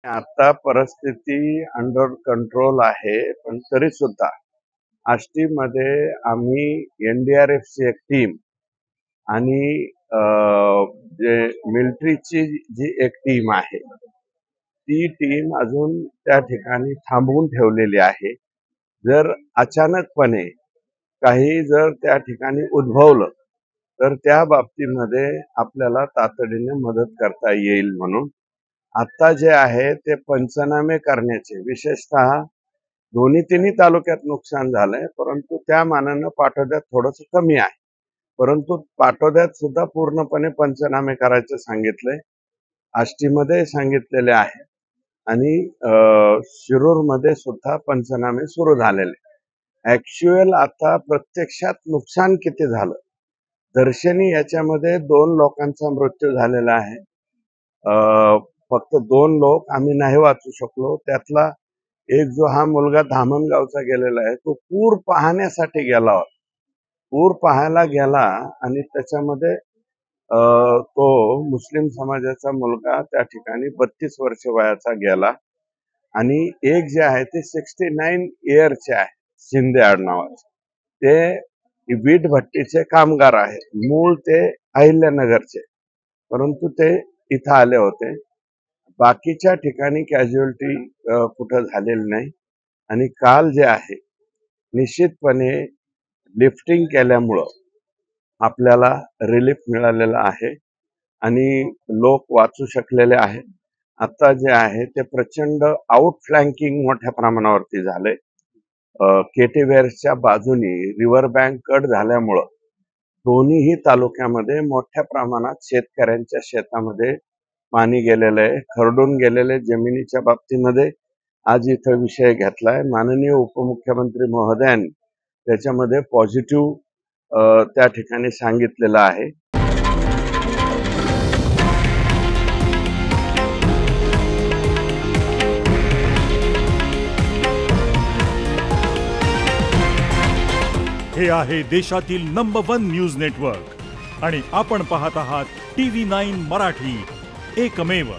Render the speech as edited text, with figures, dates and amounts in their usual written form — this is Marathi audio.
आता परिस्थिती अंडर कंट्रोल आहे, पण तरी सुद्धा आष्टीमध्ये आम्ही एनडीआरएफची एक टीम आणि अ, जे मिलिटरीची जी एक टीम आहे, ती टीम अजून त्या ठिकाणी थांबवून ठेवलेली आहे. जर अचानकपणे काही जर त्या ठिकाणी उद्भवलं, तर त्या बाबतीमध्ये आपल्याला तातडीने मदत करता येईल म्हणून आता जे आहे ते पंचनामे करण्याचे, विशेषतः दोन्ही तिन्ही तालुक्यात नुकसान झालंय, परंतु त्या मानानं पाटोद्यात थोडंसं कमी आहे. परंतु पाटोद्यात सुद्धा पूर्णपणे पंचनामे करायचं सांगितलंय. आष्टीमध्ये सांगितलेले आहे आणि शिरूरमध्ये सुद्धा पंचनामे सुरू झालेले. ऍक्च्युअल आता प्रत्यक्षात नुकसान किती झालं, दर्शनी याच्यामध्ये 2 लोकांचा मृत्यू झालेला आहे. फक्त 2 लोक आम्ही नाही वाचू शकलो. त्यातला एक जो हा मुलगा धामणगावचा गेलेला आहे, तो पूर पाहण्यासाठी गेला होता. पूर पाहायला गेला आणि त्याच्यामध्ये तो मुस्लिम समाजाचा मुलगा त्या ठिकाणी 32 वर्ष वयाचा गेला आणि एक जे आहे ते 69 इयरचे आहे, शिंदे आडनावाचे. ते वीट भट्टीचे कामगार आहेत. मूळ ते अहिल्यानगरचे, परंतु ते इथं आले होते. बाकीच्या ठिकाणी कॅज्युअलिटी कुठं झालेली नाही. आणि काल जे आहे निश्चितपणे लिफ्टिंग केल्यामुळं आपल्याला रिलीफ मिळालेला आहे आणि लोक वाचू शकलेले आहेत. आता जे आहे ते प्रचंड आउटफ्लँकिंग मोठ्या प्रमाणावरती झालंय. केटीवेअर्सच्या बाजूनी रिव्हर बँक कट झाल्यामुळं दोन्हीही तालुक्यामध्ये मोठ्या प्रमाणात शेतकऱ्यांच्या शेतामध्ये पाणी गेलेलं आहे. खरडून गेलेले जमिनीच्या बाबतीमध्ये आज इथं विषय घेतलाय. माननीय उपमुख्यमंत्री महोदयांनी त्याच्यामध्ये पॉझिटिव्ह त्या ठिकाणी सांगितलेलं आहे. हे आहे देशातील नंबर 1 न्यूज नेटवर्क आणि आपण पाहत आहात TV9 मराठी, एकमेव.